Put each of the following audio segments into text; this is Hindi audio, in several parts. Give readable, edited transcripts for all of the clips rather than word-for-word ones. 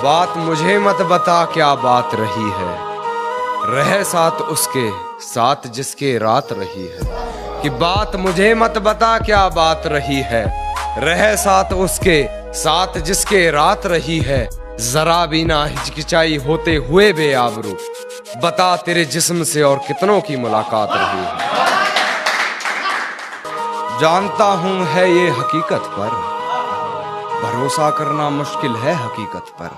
बात मुझे मत बता क्या बात रही है, रहे साथ उसके साथ जिसके रात रही है। कि बात मुझे मत बता क्या बात रही है, रहे साथ उसके साथ जिसके रात रही है। जरा भी ना हिचकिचाई होते हुए बेआबरू, बता तेरे जिस्म से और कितनों की मुलाकात रही है। जानता हूं है ये हकीकत पर, भरोसा करना मुश्किल है हकीकत पर।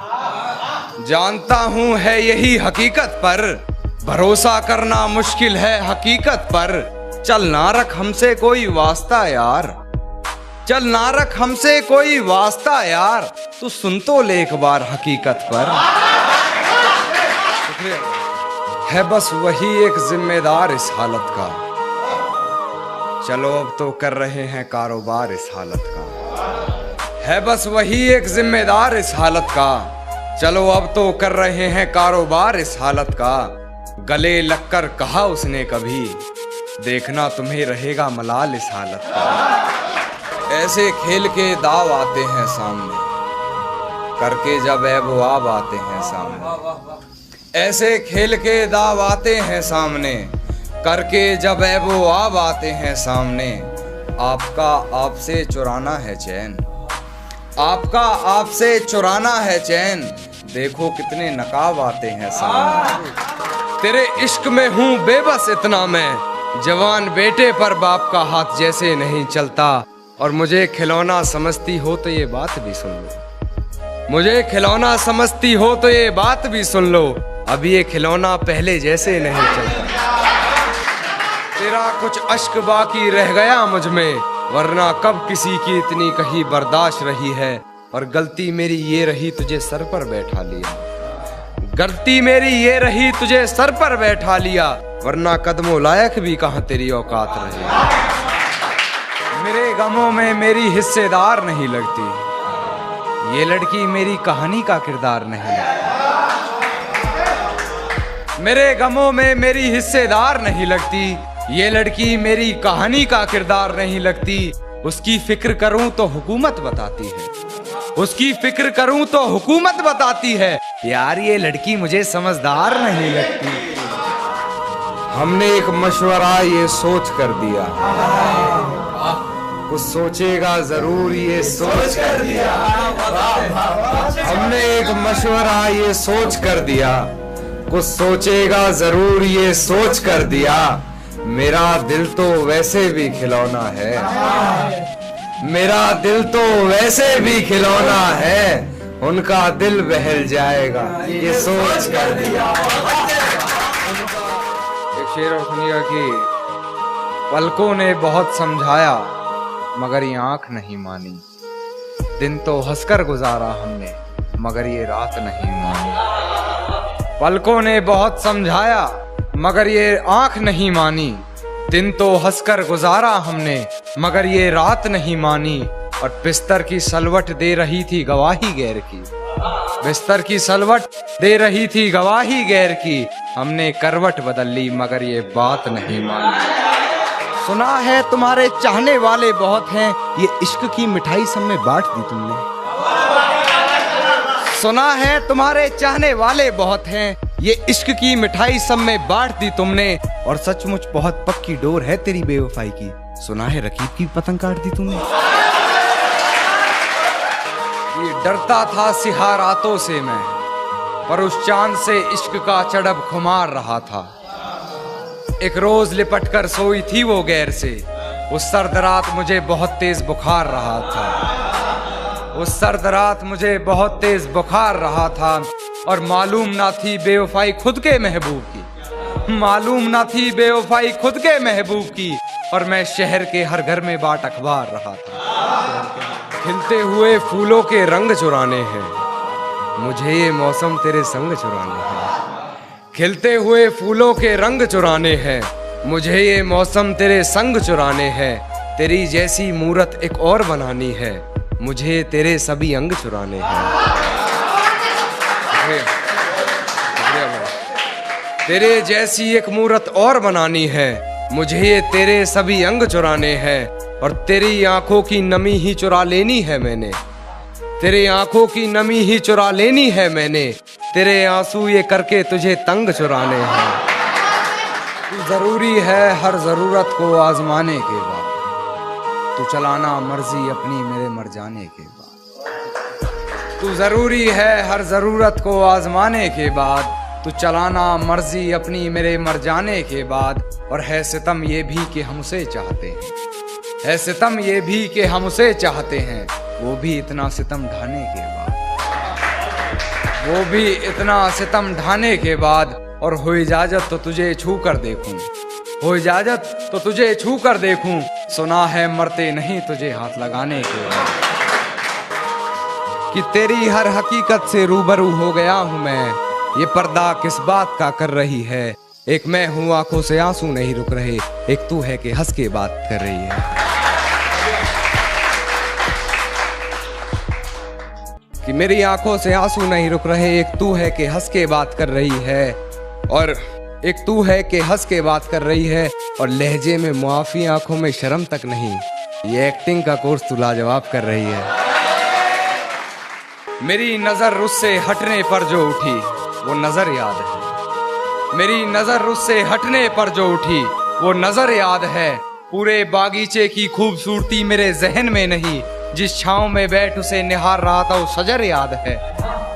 जानता हूं है यही हकीकत पर, भरोसा करना मुश्किल है हकीकत पर। चल ना रख हमसे कोई वास्ता यार, चल ना रख हमसे कोई वास्ता यार, तू सुन तो ले एक बार हकीकत पर। है बस वही एक जिम्मेदार इस हालत का, चलो अब तो कर रहे हैं कारोबार इस हालत का। है बस वही एक जिम्मेदार इस हालत का, चलो अब तो कर रहे हैं कारोबार इस हालत का। गले लगकर कहा उसने कभी, देखना तुम्हें रहेगा मलाल इस हालत का। ऐसे खेल के दाव आते हैं सामने, करके जब ऐब आब आते हैं सामने। ऐसे खेल के दाव आते हैं सामने, करके जब ऐब आब आते हैं सामने। आपका आपसे चुराना है चैन, आपका आपसे चुराना है चैन, देखो कितने नकाब आते हैं सामने। तेरे इश्क में हूँ बेबस इतना मैं, जवान बेटे पर बाप का हाथ जैसे नहीं चलता। और मुझे खिलौना समझती हो तो ये बात भी सुन लो, मुझे खिलौना समझती हो तो ये बात भी सुन लो। अब ये खिलौना पहले जैसे नहीं चलता। तेरा कुछ अश्क बाकी रह गया मुझ में, वरना कब किसी की इतनी कही बर्दाश्त रही है। और गलती मेरी ये रही तुझे सर पर बैठा लिया, गलती मेरी ये रही तुझे सर पर बैठा लिया, वरना कदमों लायक भी कहां तेरी औकात रही। मेरे गमों में मेरी हिस्सेदार नहीं लगती, ये लड़की मेरी कहानी का किरदार नहीं लगती। मेरे गमों में मेरी हिस्सेदार नहीं लगती, ये लड़की मेरी कहानी का किरदार नहीं लगती। उसकी फिक्र करूं तो हुकूमत बताती है, उसकी फिक्र करूं तो हुकूमत बताती है। यार ये लड़की मुझे समझदार नहीं लगती। हमने एक मशवरा ये सोच कर दिया, कुछ सोचेगा जरूर ये सोच कर दिया। हमने एक मशवरा ये सोच कर दिया, कुछ सोचेगा जरूर ये सोच कर दिया। मेरा दिल तो वैसे भी खिलौना है, मेरा दिल तो वैसे भी खिलौना है, उनका दिल बहल जाएगा ये सोच कर दिया। एक शेर और सुनिएगा कि पलकों ने बहुत समझाया मगर ये आंख नहीं मानी। दिन तो हंसकर गुजारा हमने मगर ये रात नहीं मानी। पलकों ने बहुत समझाया मगर ये आंख नहीं मानी। दिन तो हंसकर गुजारा हमने मगर ये रात नहीं मानी। और बिस्तर की सलवट दे रही थी गवाही गैर की, बिस्तर की सलवट दे रही थी गवाही गैर की। हमने करवट बदल ली मगर ये बात नहीं मानी। सुना है तुम्हारे चाहने वाले बहुत हैं, ये इश्क की मिठाई सब में बांट दी तुमने। सुना है तुम्हारे चाहने वाले बहुत हैं, ये इश्क की मिठाई सब में बांट दी तुमने। और सचमुच बहुत पक्की डोर है तेरी बेवफाई की, सुना है रकीब की पतंग काट दी तुमने। ये डरता था सिहा रातों से मैं, पर उस चांद से इश्क का चढ़ब खुमार रहा था। एक रोज लिपट कर सोई थी वो गैर से, उस सर्द रात मुझे बहुत तेज बुखार रहा था। उस सर्द रात मुझे बहुत तेज बुखार रहा था। और मालूम ना थी बेवफाई खुद के महबूब की, मालूम ना थी बेवफाई खुद के महबूब की। और मैं शहर के हर घर में बाट अखबार रहा था। खिलते हुए फूलों के रंग चुराने हैं, मुझे ये मौसम तेरे संग चुराने हैं। खिलते हुए फूलों के रंग चुराने हैं, मुझे ये मौसम तेरे संग चुराने हैं। तेरी जैसी मूरत एक और बनानी है, मुझे तेरे सभी अंग चुराने हैं। तेरे जैसी एक मूरत और बनानी है, मुझे ये तेरे सभी अंग चुराने हैं। और तेरी आंखों की नमी ही चुरा लेनी है मैंने, तेरी आंखों की नमी ही चुरा लेनी है मैंने, तेरे आंसू ये करके तुझे तंग चुराने हैं। तू जरूरी है हर जरूरत को आजमाने के बाद, तू चलाना मर्जी अपनी मेरे मर जाने के बाद। तू जरूरी है हर जरूरत को आजमाने के बाद, तू चलाना मर्जी अपनी मेरे मर जाने के बाद। और है सितम ये भी कि हम उसे चाहते हैं, है सितम ये भी कि हम उसे चाहते हैं, वो भी इतना सितम ढाने के बाद, वो भी इतना सितम ढाने के बाद। और हो इजाजत तो तुझे छू कर देखूं, हो इजाजत तो तुझे छू कर देखूं, सुना है मरते नहीं तुझे हाथ लगाने के बाद। कि तेरी हर हकीकत से रूबरू हो गया हूं मैं, ये पर्दा किस बात का कर रही है। एक मैं हूं आंखों से आंसू नहीं रुक रहे, एक तू है कि हंस के बात कर रही है। कि मेरी आंखों से आंसू नहीं रुक रहे, एक तू है कि हंस के बात कर रही है, और एक तू है कि हंस के बात कर रही है। और लहजे में मुआफी आंखों में शर्म तक नहीं, ये एक्टिंग का कोर्स तू लाजवाब कर रही है। मेरी नजर उससे हटने पर जो उठी वो नजर याद है, मेरी नजर उससे हटने पर जो उठी वो नजर याद है। पूरे बागीचे की खूबसूरती मेरे जहन में नहीं, जिस छांव में बैठ उसे निहार रहा था वो सजर याद है,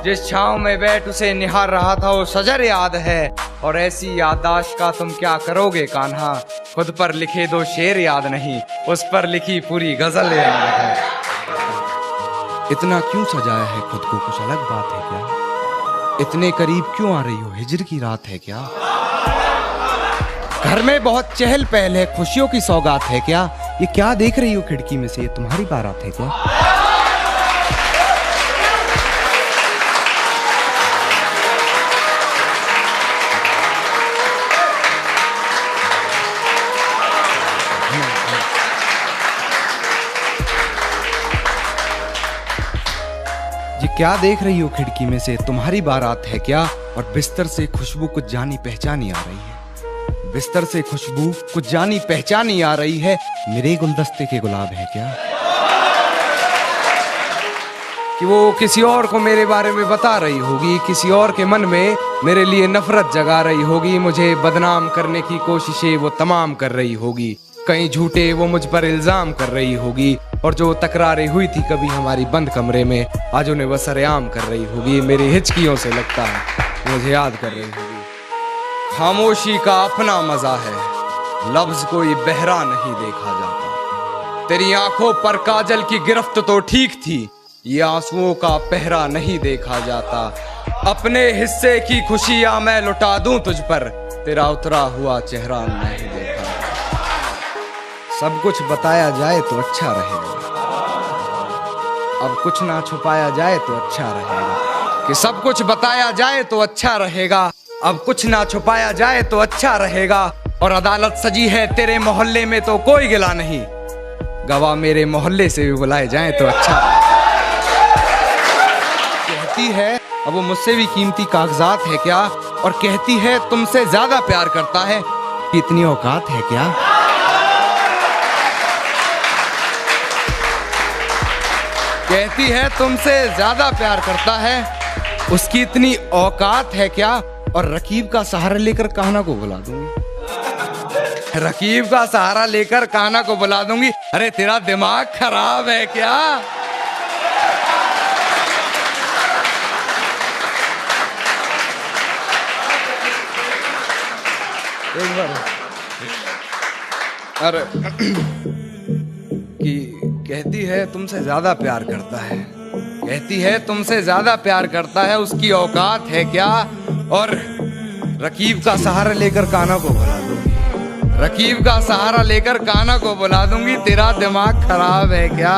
जिस छांव में बैठ उसे निहार रहा था वो सजर याद है। और ऐसी याददाश्त का तुम क्या करोगे कान्हा, खुद पर लिखे दो शेर याद नहीं, उस पर लिखी पूरी गजल याद है। इतना क्यों सजाया है खुद को, कुछ अलग बात है क्या? इतने करीब क्यों आ रही हो, हिजर की रात है क्या? घर में बहुत चहल पहल है, खुशियों की सौगात है क्या? ये क्या देख रही हो खिड़की में से, ये तुम्हारी बारात है क्या? ये क्या देख रही हो खिड़की में से, तुम्हारी बारात है क्या? और बिस्तर से खुशबू कुछ जानी पहचानी आ रही है, बिस्तर से खुशबू कुछ जानी पहचानी आ रही है। मेरे गुलदस्ते के गुलाब है क्या? कि वो किसी और को मेरे बारे में बता रही होगी, किसी और के मन में मेरे लिए नफरत जगा रही होगी, मुझे बदनाम करने की कोशिशें वो तमाम कर रही होगी, कहीं झूठे वो मुझ पर इल्जाम कर रही होगी। और जो तकरारें हुई थी कभी हमारी बंद कमरे में, आज उन्हें वो सरेआम कर रही होगी। मेरी हिचकियों से लगता है मुझे याद कर रही होगी। खामोशी का अपना मजा है, लफ्ज कोई बहरा नहीं देखा जाता। तेरी आंखों पर काजल की गिरफ्त तो ठीक थी, ये आंसुओं का पहरा नहीं देखा जाता। अपने हिस्से की खुशियां मैं लुटा दूं तुझ पर, तेरा उतरा हुआ चेहरा नहीं देखा। सब कुछ बताया जाए तो अच्छा रहेगा, अब कुछ ना छुपाया जाए तो अच्छा रहेगा। कि सब कुछ बताया जाए तो अच्छा रहेगा, अब कुछ ना छुपाया जाए तो अच्छा रहेगा। और अदालत सजी है तेरे मोहल्ले में तो कोई गिला नहीं, गवाह मेरे मोहल्ले से भी बुलाए जाए तो अच्छा। कहती है अब वो मुझसे भी कीमती कागजात है क्या, और कहती है तुमसे ज्यादा प्यार करता है, कितनी औकात है क्या? कहती है तुमसे ज्यादा प्यार करता है, उसकी इतनी औकात है क्या? और रकीब का सहारा लेकर कान्हा को बुला दूंगी, रकीब का सहारा लेकर कान्हा को बुला दूंगी। अरे तेरा दिमाग खराब है क्या? एक बार अरे कि कहती है तुमसे ज्यादा प्यार करता है, कहती है तुमसे ज्यादा प्यार करता है, उसकी औकात है क्या? और रकीब का सहारा लेकर कान्हा को बुला दूंगी, रकीब का सहारा लेकर कान्हा को बुला दूंगी। तेरा दिमाग खराब है क्या?